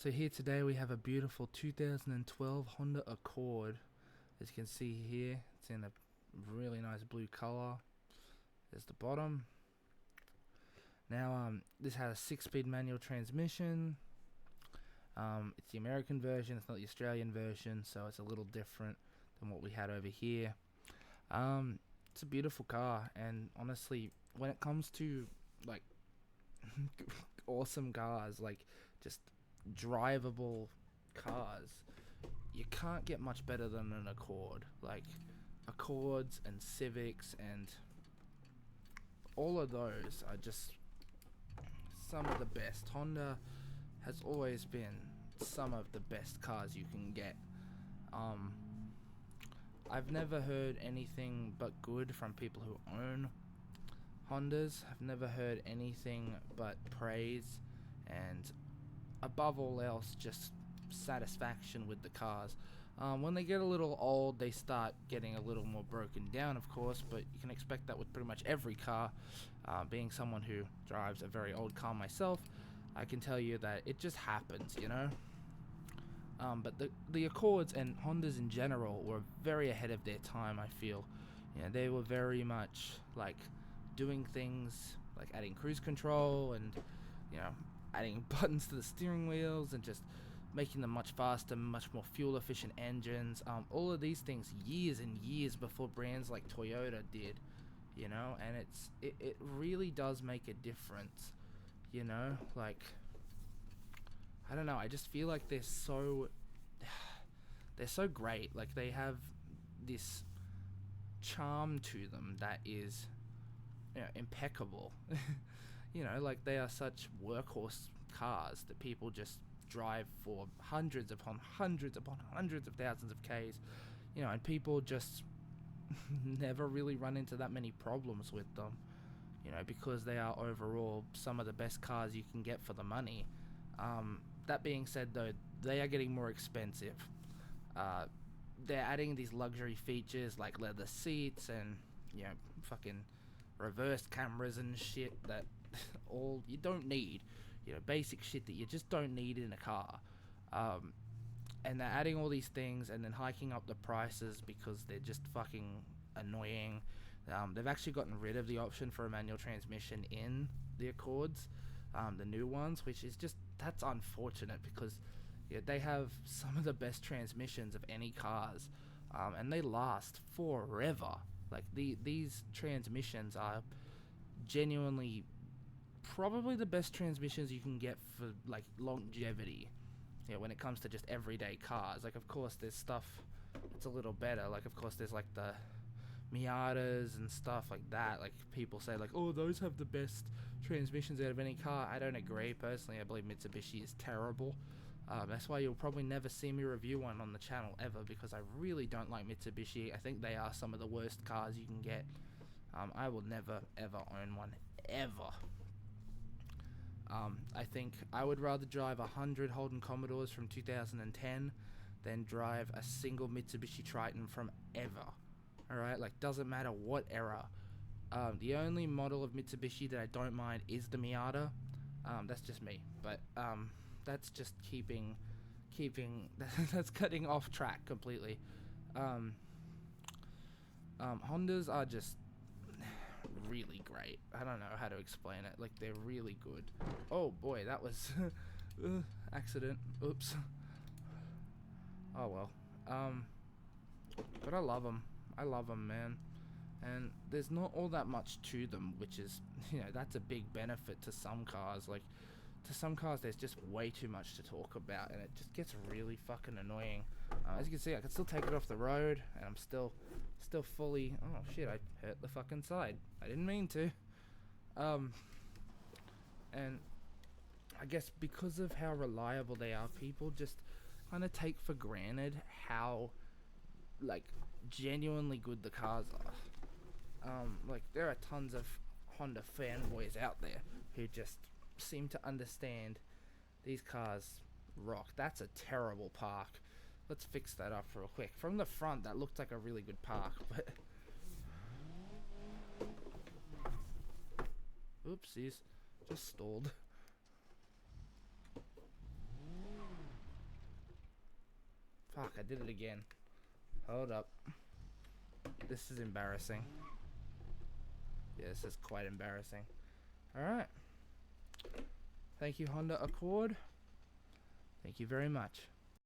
So here today we have a beautiful 2012 Honda Accord. As you can see here, it's in a really nice blue color. There's the bottom. Now this has a 6-speed manual transmission. It's the American version, it's not the Australian version, so it's a little different than what we had over here. It's a beautiful car, and honestly, when it comes to like awesome cars, like just drivable cars, you can't get much better than an Accord. Like Accords and Civics and all of those are just some of the best. Honda has always been some of the best cars you can get. I've never heard anything but good from people who own Hondas. I've never heard anything but praise, and above all else, just satisfaction with the cars. When they get a little old, they start getting a little more broken down, of course, but you can expect that with pretty much every car. Being someone who drives a very old car myself, I can tell you that it just happens, you know? But the Accords and Hondas in general were very ahead of their time, I feel. You know, they were very much like doing things like adding cruise control and, you know, adding buttons to the steering wheels and just making them much faster, much more fuel efficient engines. All of these things years and years before brands like Toyota did, you know, and it really does make a difference, you know, like, I don't know, I just feel like they're so great. Like, they have this charm to them that is, you know, impeccable. You know, like, they are such workhorse cars that people just drive for hundreds upon hundreds upon hundreds of thousands of Ks, you know, and people just never really run into that many problems with them, you know, because they are overall some of the best cars you can get for the money. That being said, though, they are getting more expensive. They're adding these luxury features like leather seats and, you know, fucking reverse cameras and shit that all you don't need. You know, basic shit that you just don't need in a car. And they're adding all these things and then hiking up the prices because they're just fucking annoying. They've actually gotten rid of the option for a manual transmission in the Accords, the new ones, which is just, that's unfortunate because, yeah, they have some of the best transmissions of any cars, and they last forever. Like, these transmissions are genuinely probably the best transmissions you can get for, like, longevity, you know, when it comes to just everyday cars. Like, of course, there's stuff that's a little better. Like, of course, there's, like, the Miatas and stuff like that. Like, people say, like, oh, those have the best transmissions out of any car. I don't agree. Personally, I believe Mitsubishi is terrible. That's why you'll probably never see me review one on the channel ever, because I really don't like Mitsubishi. I think they are some of the worst cars you can get. I will never, ever own one, ever. I think I would rather drive 100 Holden Commodores from 2010 than drive a single Mitsubishi Triton from ever. Alright, like, doesn't matter what era. The only model of Mitsubishi that I don't mind is the Miata. That's just me, but that's just keeping that's cutting off track completely. Hondas are just really great. I don't know how to explain it. Like, they're really good. Oh boy, that was accident. Oops. Oh well. But I love them. I love them, man. And there's not all that much to them, which is, you know, that's a big benefit to some cars. Like, to some cars, there's just way too much to talk about, and it just gets really fucking annoying. As you can see, I can still take it off the road, and I'm still fully... Oh, shit, I hurt the fucking side. I didn't mean to. And I guess because of how reliable they are, people just kind of take for granted how, like, genuinely good the cars are. Like, there are tons of Honda fanboys out there who just seem to understand these cars rock. That's a terrible park. Let's fix that up real quick. From the front, that looked like a really good park, but... Oopsies. Just stalled. Fuck, I did it again. Hold up. This is embarrassing. Yeah, this is quite embarrassing. Alright. Thank you, Honda Accord. Thank you very much.